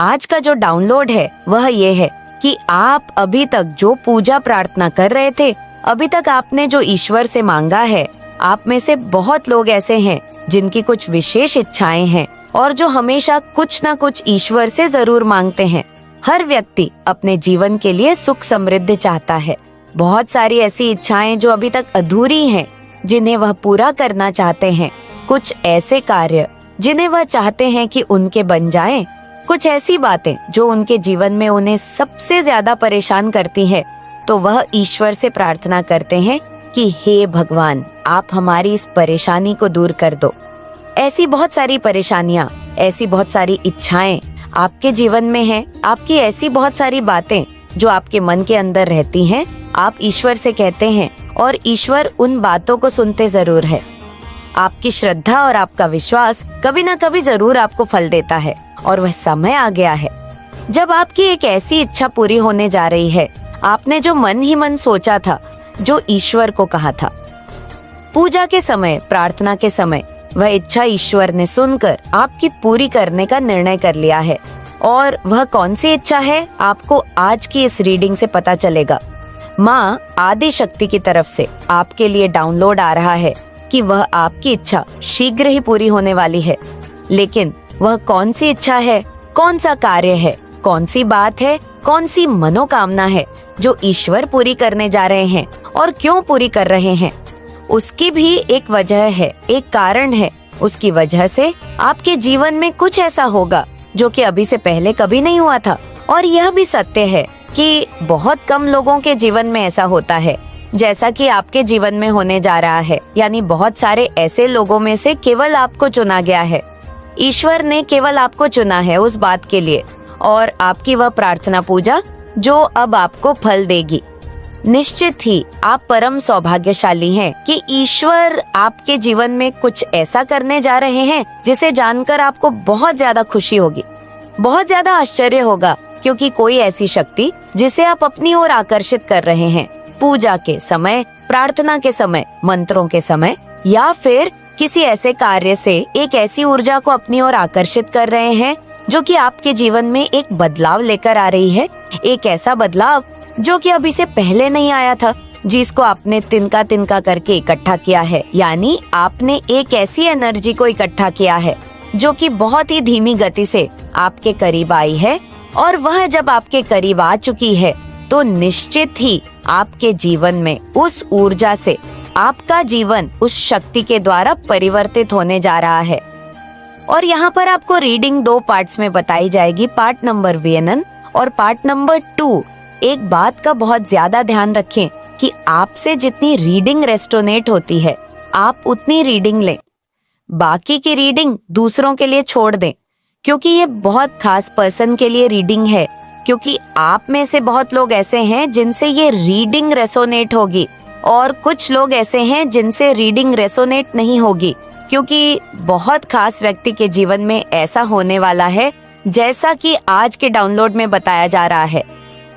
आज का जो डाउनलोड है वह ये है कि आप अभी तक जो पूजा प्रार्थना कर रहे थे, अभी तक आपने जो ईश्वर से मांगा है, आप में से बहुत लोग ऐसे हैं जिनकी कुछ विशेष इच्छाएं हैं और जो हमेशा कुछ ना कुछ ईश्वर से जरूर मांगते हैं। हर व्यक्ति अपने जीवन के लिए सुख समृद्धि चाहता है। बहुत सारी ऐसी इच्छाएं जो अभी तक अधूरी हैं, जिन्हें वह पूरा करना चाहते हैं। कुछ ऐसे कार्य जिन्हें वह चाहते हैं कि उनके बन जाएं। कुछ ऐसी बातें जो उनके जीवन में उन्हें सबसे ज्यादा परेशान करती है, तो वह ईश्वर से प्रार्थना करते हैं कि हे भगवान, आप हमारी इस परेशानी को दूर कर दो। ऐसी बहुत सारी परेशानियां, ऐसी बहुत सारी इच्छाएं आपके जीवन में हैं। आपकी ऐसी बहुत सारी बातें जो आपके मन के अंदर रहती हैं, आप ईश्वर से कहते हैं और ईश्वर उन बातों को सुनते जरूर है। आपकी श्रद्धा और आपका विश्वास कभी ना कभी जरूर आपको फल देता है और वह समय आ गया है जब आपकी एक ऐसी इच्छा पूरी होने जा रही है। आपने जो मन ही मन सोचा था, जो ईश्वर को कहा था, पूजा के समय, प्रार्थना के समय, वह इच्छा ईश्वर ने सुनकर आपकी पूरी करने का निर्णय कर लिया है। और वह कौन सी इच्छा है, आपको आज की इस रीडिंग से पता चलेगा। माँ आदि शक्ति की तरफ से आपके लिए डाउनलोड आ रहा है कि वह आपकी इच्छा शीघ्र ही पूरी होने वाली है। लेकिन वह कौन सी इच्छा है, कौन सा कार्य है, कौन सी बात है, कौन सी मनोकामना है जो ईश्वर पूरी करने जा रहे हैं और क्यों पूरी कर रहे हैं, उसकी भी एक वजह है, एक कारण है। उसकी वजह से आपके जीवन में कुछ ऐसा होगा जो कि अभी से पहले कभी नहीं हुआ था। और यह भी सत्य है कि बहुत कम लोगों के जीवन में ऐसा होता है, जैसा कि आपके जीवन में होने जा रहा है। यानी बहुत सारे ऐसे लोगों में से केवल आपको चुना गया है। ईश्वर ने केवल आपको चुना है उस बात के लिए, और आपकी वह प्रार्थना पूजा जो अब आपको फल देगी। निश्चित ही आप परम सौभाग्यशाली हैं कि ईश्वर आपके जीवन में कुछ ऐसा करने जा रहे हैं जिसे जानकर आपको बहुत ज्यादा खुशी होगी, बहुत ज्यादा आश्चर्य होगा। क्योंकि कोई ऐसी शक्ति जिसे आप अपनी ओर आकर्षित कर रहे हैं, पूजा के समय, प्रार्थना के समय, मंत्रों के समय, या फिर किसी ऐसे कार्य से एक ऐसी ऊर्जा को अपनी ओर आकर्षित कर रहे हैं जो कि आपके जीवन में एक बदलाव लेकर आ रही है। एक ऐसा बदलाव जो कि अभी से पहले नहीं आया था, जिसको आपने तिनका तिनका करके इकट्ठा किया है। यानी आपने एक ऐसी एनर्जी को इकट्ठा किया है जो कि बहुत ही धीमी गति से आपके करीब आई है। और वह जब आपके करीब आ चुकी है तो निश्चित ही आपके जीवन में उस ऊर्जा से आपका जीवन उस शक्ति के द्वारा परिवर्तित होने जा रहा है। और यहाँ पर आपको रीडिंग 2 पार्ट्स में बताई जाएगी, पार्ट नंबर 1 और पार्ट नंबर 2। एक बात का बहुत ज्यादा ध्यान रखें कि आपसे जितनी रीडिंग रेस्टोनेट होती है, आप उतनी रीडिंग लें। बाकी की रीडिंग दूसरों के लिए छोड़ दें, क्योंकि ये बहुत खास पर्सन के लिए रीडिंग है। क्योंकि आप में से बहुत लोग ऐसे हैं जिनसे ये रीडिंग रेसोनेट होगी, और कुछ लोग ऐसे हैं जिनसे रीडिंग रेसोनेट नहीं होगी। क्योंकि बहुत खास व्यक्ति के जीवन में ऐसा होने वाला है, जैसा कि आज के डाउनलोड में बताया जा रहा है।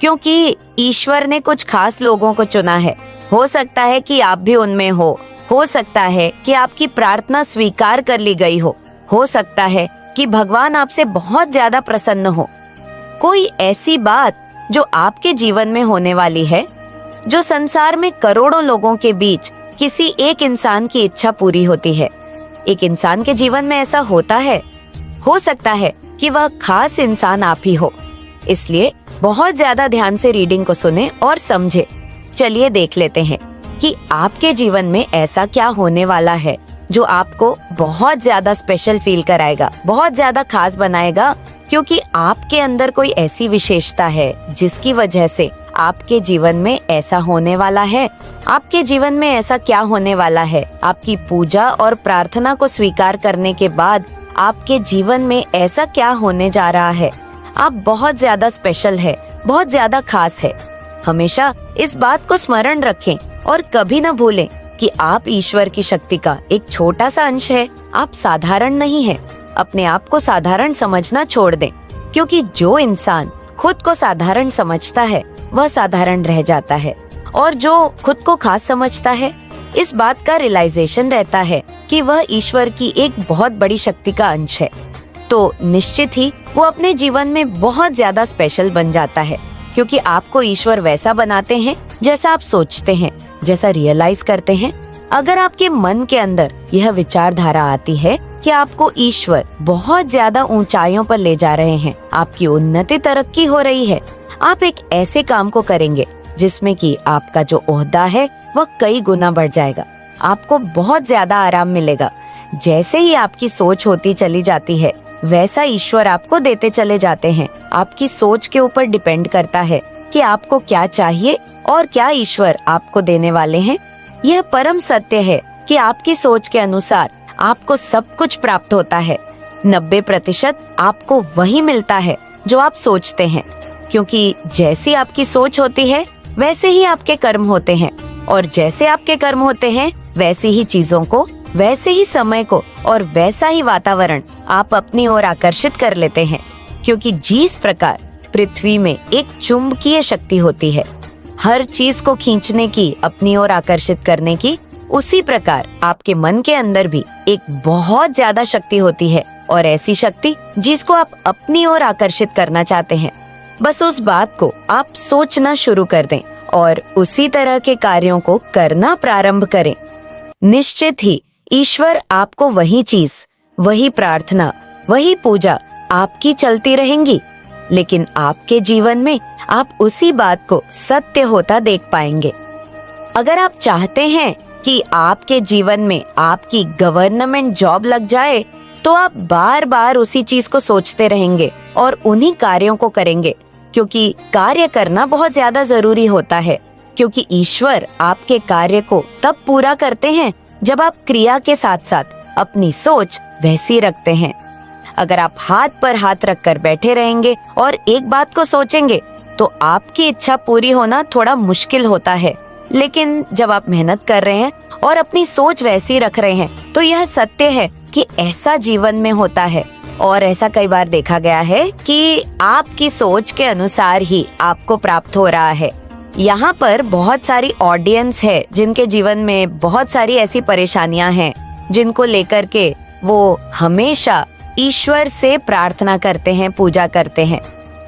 क्योंकि ईश्वर ने कुछ खास लोगों को चुना है। हो सकता है कि आप भी उनमें हो सकता है कि आपकी प्रार्थना स्वीकार कर ली गई हो सकता है कि भगवान आपसे बहुत ज्यादा प्रसन्न हो। कोई ऐसी बात जो आपके जीवन में होने वाली है, जो संसार में करोड़ों लोगों के बीच किसी एक इंसान की इच्छा पूरी होती है। एक इंसान के जीवन में ऐसा होता है, हो सकता है कि वह खास इंसान आप ही हो। इसलिए बहुत ज्यादा ध्यान से रीडिंग को सुने और समझे। चलिए देख लेते हैं कि आपके जीवन में ऐसा क्या होने वाला है जो आपको बहुत ज्यादा स्पेशल फील कराएगा, बहुत ज्यादा खास बनाएगा। क्योंकि आपके अंदर कोई ऐसी विशेषता है जिसकी वजह से आपके जीवन में ऐसा होने वाला है। आपके जीवन में ऐसा क्या होने वाला है, आपकी पूजा और प्रार्थना को स्वीकार करने के बाद आपके जीवन में ऐसा क्या होने जा रहा है। आप बहुत ज्यादा स्पेशल है, बहुत ज्यादा खास है। हमेशा इस बात को स्मरण रखें और कभी न भूलें कि आप ईश्वर की शक्ति का एक छोटा सा अंश है। आप साधारण नहीं हैं। अपने आप को साधारण समझना छोड़ दें, क्योंकि जो इंसान खुद को साधारण समझता है वह साधारण रह जाता है, और जो खुद को खास समझता है, इस बात का रियलाइजेशन रहता है कि वह ईश्वर की एक बहुत बड़ी शक्ति का अंश है। तो निश्चित ही वो अपने जीवन में बहुत ज्यादा स्पेशल बन जाता है, क्योंकि आपको ईश्वर वैसा बनाते हैं जैसा आप सोचते हैं, जैसा रियलाइज करते हैं। अगर आपके मन के अंदर यह विचारधारा आती है कि आपको ईश्वर बहुत ज्यादा ऊंचाइयों पर ले जा रहे हैं, आपकी उन्नति तरक्की हो रही है, आप एक ऐसे काम को करेंगे जिसमें कि आपका जो ओहदा है वह कई गुना बढ़ जाएगा, आपको बहुत ज्यादा आराम मिलेगा। जैसे ही आपकी सोच होती चली जाती है वैसा ईश्वर आपको देते चले जाते हैं। आपकी सोच के ऊपर डिपेंड करता है कि आपको क्या चाहिए और क्या ईश्वर आपको देने वाले हैं। यह परम सत्य है कि आपकी सोच के अनुसार आपको सब कुछ प्राप्त होता है। 90% आपको वही मिलता है जो आप सोचते हैं, क्योंकि जैसी आपकी सोच होती है वैसे ही आपके कर्म होते हैं, और जैसे आपके कर्म होते हैं वैसी ही चीजों को, वैसे ही समय को और वैसा ही वातावरण आप अपनी ओर आकर्षित कर लेते हैं। क्योंकि जिस प्रकार पृथ्वी में एक चुंबकीय शक्ति होती है हर चीज को खींचने की, अपनी ओर आकर्षित करने की, उसी प्रकार आपके मन के अंदर भी एक बहुत ज्यादा शक्ति होती है, और ऐसी शक्ति जिसको आप अपनी ओर आकर्षित करना चाहते हैं। बस उस बात को आप सोचना शुरू कर दें और उसी तरह के कार्यों को करना प्रारंभ करें। निश्चित ही ईश्वर आपको वही चीज, वही प्रार्थना, वही पूजा आपकी चलती रहेंगी, लेकिन आपके जीवन में आप उसी बात को सत्य होता देख पाएंगे। अगर आप चाहते हैं कि आपके जीवन में आपकी गवर्नमेंट जॉब लग जाए, तो आप बार बार उसी चीज को सोचते रहेंगे और उन्हीं कार्यों को करेंगे, क्योंकि कार्य करना बहुत ज्यादा जरूरी होता है। क्योंकि ईश्वर आपके कार्य को तब पूरा करते हैं जब आप क्रिया के साथ साथ अपनी सोच वैसी रखते हैं। अगर आप हाथ पर हाथ रखकर बैठे रहेंगे और एक बात को सोचेंगे तो आपकी इच्छा पूरी होना थोड़ा मुश्किल होता है, लेकिन जब आप मेहनत कर रहे हैं और अपनी सोच वैसी रख रहे हैं तो यह सत्य है कि ऐसा जीवन में होता है। और ऐसा कई बार देखा गया है कि आपकी सोच के अनुसार ही आपको प्राप्त हो रहा है। यहाँ पर बहुत सारी ऑडियंस है जिनके जीवन में बहुत सारी ऐसी परेशानियां हैं जिनको लेकर के वो हमेशा ईश्वर से प्रार्थना करते हैं, पूजा करते हैं।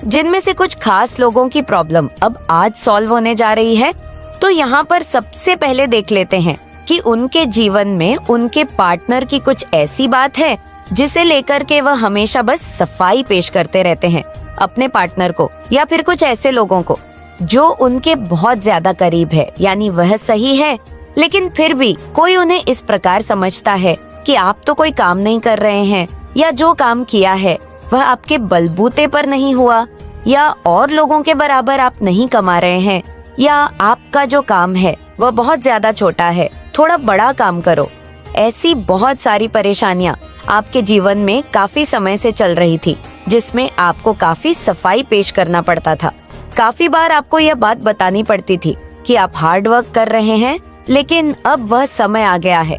जिनमें से कुछ खास लोगों की प्रॉब्लम अब आज सॉल्व होने जा रही है। तो यहाँ पर सबसे पहले देख लेते हैं कि उनके जीवन में उनके पार्टनर की कुछ ऐसी बात है जिसे लेकर के वह हमेशा बस सफाई पेश करते रहते हैं अपने पार्टनर को, या फिर कुछ ऐसे लोगों को जो उनके बहुत ज्यादा करीब है, यानी वह सही है लेकिन फिर भी कोई उन्हें इस प्रकार समझता है कि आप तो कोई काम नहीं कर रहे हैं, या जो काम किया है वह आपके बलबूते पर नहीं हुआ, या और लोगों के बराबर आप नहीं कमा रहे हैं, या आपका जो काम है वह बहुत ज्यादा छोटा है, थोड़ा बड़ा काम करो। ऐसी बहुत सारी परेशानियां आपके जीवन में काफी समय से चल रही थी, जिसमें आपको काफी सफाई पेश करना पड़ता था। काफी बार आपको यह बात बतानी पड़ती थी कि आप हार्ड वर्क कर रहे हैं, लेकिन अब वह समय आ गया है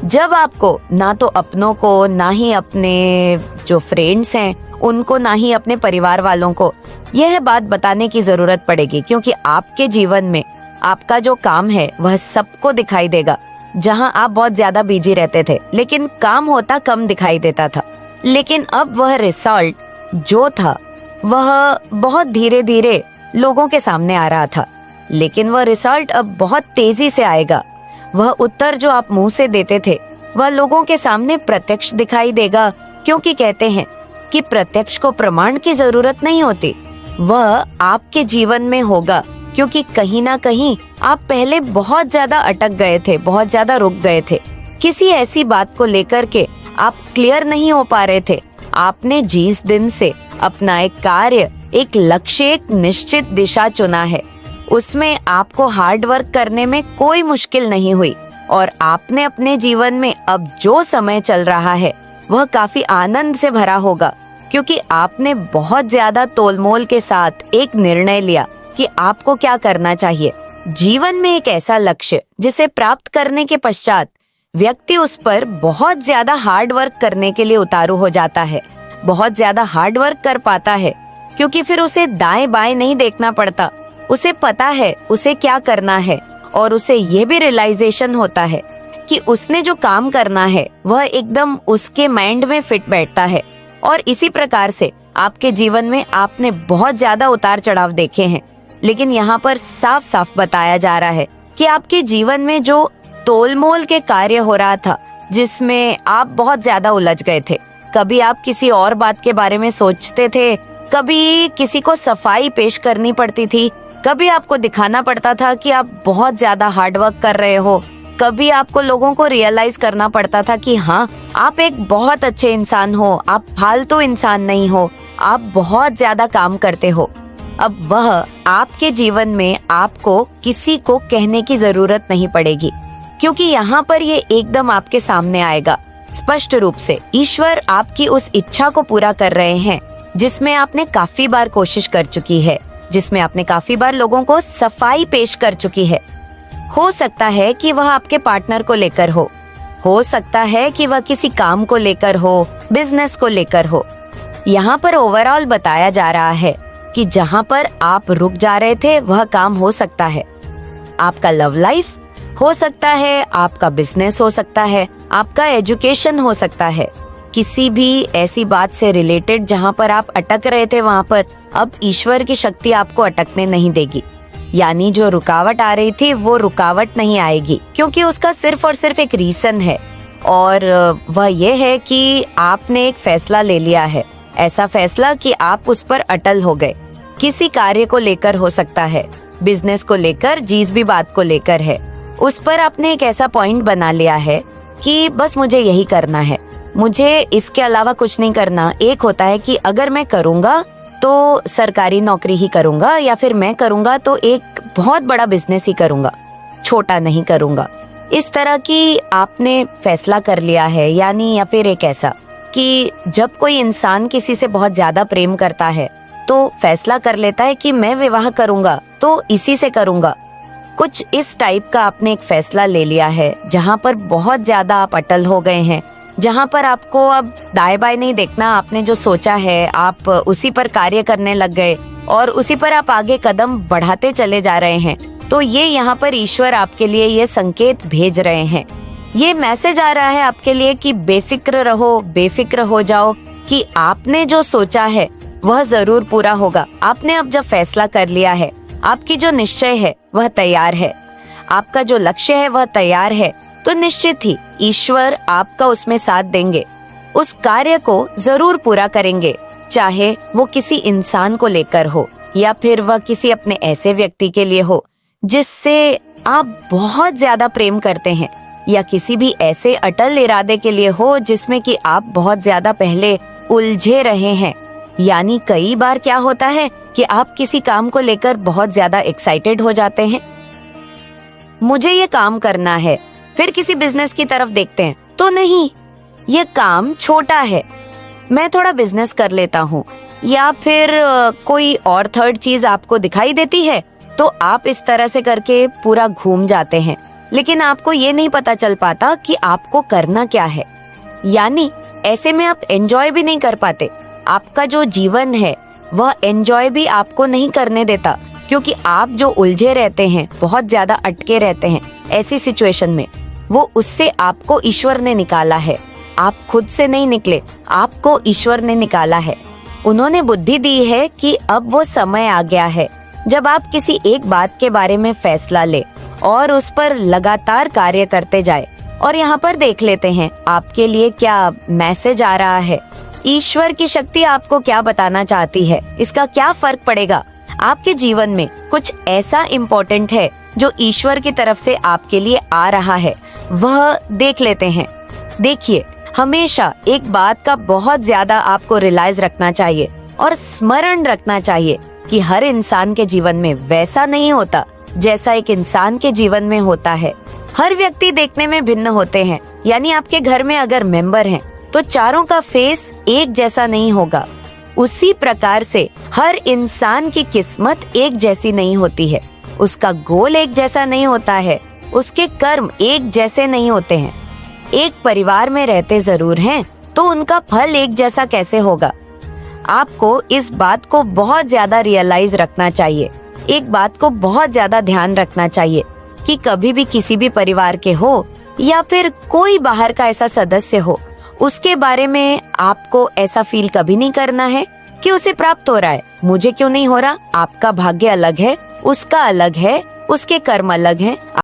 जब आपको ना तो अपनों को, ना ही अपने जो फ्रेंड्स हैं उनको, ना ही अपने परिवार वालों को यह बात बताने की जरूरत पड़ेगी, क्योंकि आपके जीवन में आपका जो काम है वह सबको दिखाई देगा। जहां आप बहुत ज्यादा बिजी रहते थे लेकिन काम होता कम दिखाई देता था, लेकिन अब वह रिजल्ट जो था वह बहुत धीरे धीरे लोगों के सामने आ रहा था, लेकिन वह रिजल्ट अब बहुत तेजी से आएगा। वह उत्तर जो आप मुंह से देते थे वह लोगों के सामने प्रत्यक्ष दिखाई देगा, क्योंकि कहते हैं कि प्रत्यक्ष को प्रमाण की जरूरत नहीं होती, वह आपके जीवन में होगा, क्योंकि कहीं ना कहीं आप पहले बहुत ज्यादा अटक गए थे, बहुत ज्यादा रुक गए थे। किसी ऐसी बात को लेकर के आप क्लियर नहीं हो पा रहे थे। आपने जिस दिन से अपना एक कार्य, एक लक्ष्य, एक निश्चित दिशा चुना है, उसमें आपको हार्ड वर्क करने में कोई मुश्किल नहीं हुई, और आपने अपने जीवन में अब जो समय चल रहा है वह काफी आनंद से भरा होगा, क्योंकि आपने बहुत ज्यादा तोलमोल के साथ एक निर्णय लिया कि आपको क्या करना चाहिए। जीवन में एक ऐसा लक्ष्य जिसे प्राप्त करने के पश्चात व्यक्ति उस पर बहुत ज्यादा हार्ड वर्क करने के लिए उतारू हो जाता है, बहुत ज्यादा हार्ड वर्क कर पाता है, क्योंकि फिर उसे दाएं बाएं नहीं देखना पड़ता, उसे पता है उसे क्या करना है, और उसे ये भी रियलाइजेशन होता है कि उसने जो काम करना है वह एकदम उसके माइंड में फिट बैठता है। और इसी प्रकार से आपके जीवन में आपने बहुत ज्यादा उतार चढ़ाव देखे हैं, लेकिन यहाँ पर साफ साफ बताया जा रहा है कि आपके जीवन में जो तोलमोल के कार्य हो रहा था, जिसमें आप बहुत ज्यादा उलझ गए थे, कभी आप किसी और बात के बारे में सोचते थे, कभी किसी को सफाई पेश करनी पड़ती थी, कभी आपको दिखाना पड़ता था कि आप बहुत ज्यादा हार्डवर्क कर रहे हो, कभी आपको लोगों को रियलाइज करना पड़ता था कि हाँ, आप एक बहुत अच्छे इंसान हो, आप फालतू इंसान नहीं हो, आप बहुत ज्यादा काम करते हो। अब वह आपके जीवन में आपको किसी को कहने की जरूरत नहीं पड़ेगी, क्योंकि यहाँ पर ये एकदम आपके सामने आएगा स्पष्ट रूप से। ईश्वर आपकी उस इच्छा को पूरा कर रहे हैं जिसमें आपने काफी बार कोशिश कर चुकी है, जिसमें आपने काफी बार लोगों को सफाई पेश कर चुकी है। हो सकता है कि वह आपके पार्टनर को लेकर हो सकता है कि वह किसी काम को लेकर हो, बिजनेस को लेकर हो। यहाँ पर ओवरऑल बताया जा रहा है कि जहाँ पर आप रुक जा रहे थे वह काम हो सकता है। आपका लव लाइफ हो सकता है, आपका बिजनेस हो सकता है, आपका एजुकेशन हो सकता है, किसी भी ऐसी बात से रिलेटेड जहाँ पर आप अटक रहे थे, वहाँ पर अब ईश्वर की शक्ति आपको अटकने नहीं देगी। यानी जो रुकावट आ रही थी वो रुकावट नहीं आएगी, क्योंकि उसका सिर्फ और सिर्फ एक रीजन है, और वह ये है कि आपने एक फैसला ले लिया है। ऐसा फैसला कि आप उस पर अटल हो गए। किसी कार्य को लेकर हो सकता है, बिजनेस को लेकर, जिस भी बात को लेकर है, उस पर आपने एक ऐसा पॉइंट बना लिया है कि बस मुझे यही करना है, मुझे इसके अलावा कुछ नहीं करना। एक होता है कि अगर मैं करूँगा तो सरकारी नौकरी ही करूँगा, या फिर मैं करूँगा तो एक बहुत बड़ा बिजनेस ही करूँगा, छोटा नहीं करूँगा। इस तरह की आपने फैसला कर लिया है। यानी या फिर एक ऐसा कि जब कोई इंसान किसी से बहुत ज्यादा प्रेम करता है तो फैसला कर लेता है कि मैं विवाह करूँगा तो इसी से करूँगा। कुछ इस टाइप का आपने एक फैसला ले लिया है, जहाँ पर बहुत ज्यादा आप अटल हो गए हैं, जहाँ पर आपको अब दाएं बाएं नहीं देखना। आपने जो सोचा है आप उसी पर कार्य करने लग गए और उसी पर आप आगे कदम बढ़ाते चले जा रहे हैं। तो ये यहाँ पर ईश्वर आपके लिए ये संकेत भेज रहे हैं, ये मैसेज आ रहा है आपके लिए कि बेफिक्र रहो, बेफिक्र हो जाओ, कि आपने जो सोचा है वह जरूर पूरा होगा। आपने अब जब फैसला कर लिया है, आपकी जो निश्चय है वह तैयार है, आपका जो लक्ष्य है वह तैयार है, तो निश्चित ही ईश्वर आपका उसमें साथ देंगे, उस कार्य को जरूर पूरा करेंगे। चाहे वो किसी इंसान को लेकर हो या फिर वह किसी अपने ऐसे व्यक्ति के लिए हो जिससे आप बहुत ज्यादा प्रेम करते हैं, या किसी भी ऐसे अटल इरादे के लिए हो जिसमें कि आप बहुत ज्यादा पहले उलझे रहे हैं। यानी कई बार क्या होता है कि आप किसी काम को लेकर बहुत ज्यादा एक्साइटेड हो जाते हैं, मुझे ये काम करना है, फिर किसी बिजनेस की तरफ देखते हैं तो नहीं, ये काम छोटा है, मैं थोड़ा बिजनेस कर लेता हूँ, या फिर कोई और थर्ड चीज आपको दिखाई देती है तो आप इस तरह से करके पूरा घूम जाते हैं, लेकिन आपको ये नहीं पता चल पाता कि आपको करना क्या है। यानी ऐसे में आप एंजॉय भी नहीं कर पाते, आपका जो जीवन है वह एंजॉय भी आपको नहीं करने देता, क्योंकि आप जो उलझे रहते हैं, बहुत ज्यादा अटके रहते हैं ऐसी सिचुएशन में, वो उससे आपको ईश्वर ने निकाला है। आप खुद से नहीं निकले, आपको ईश्वर ने निकाला है। उन्होंने बुद्धि दी है कि अब वो समय आ गया है जब आप किसी एक बात के बारे में फैसला ले और उस पर लगातार कार्य करते जाए। और यहाँ पर देख लेते हैं आपके लिए क्या मैसेज आ रहा है, ईश्वर की शक्ति आपको क्या बताना चाहती है, इसका क्या फर्क पड़ेगा। आपके जीवन में कुछ ऐसा इम्पोर्टेंट है जो ईश्वर की तरफ से आपके लिए आ रहा है, वह देख लेते हैं। देखिए, हमेशा एक बात का बहुत ज्यादा आपको रियलाइज रखना चाहिए और स्मरण रखना चाहिए कि हर इंसान के जीवन में वैसा नहीं होता जैसा एक इंसान के जीवन में होता है। हर व्यक्ति देखने में भिन्न होते हैं। यानी आपके घर में अगर मेंबर हैं तो चारों का फेस एक जैसा नहीं होगा। उसी प्रकार से हर इंसान की किस्मत एक जैसी नहीं होती है, उसका गोल एक जैसा नहीं होता है, उसके कर्म एक जैसे नहीं होते हैं। एक परिवार में रहते जरूर हैं तो उनका फल एक जैसा कैसे होगा। आपको इस बात को बहुत ज्यादा रियलाइज रखना चाहिए, एक बात को बहुत ज्यादा ध्यान रखना चाहिए कि कभी भी किसी भी परिवार के हो या फिर कोई बाहर का ऐसा सदस्य हो, उसके बारे में आपको ऐसा फील कभी नहीं करना है कि उसे प्राप्त हो रहा है, मुझे क्यों नहीं हो रहा। आपका भाग्य अलग है, उसका अलग है, उसके कर्म अलग हैं।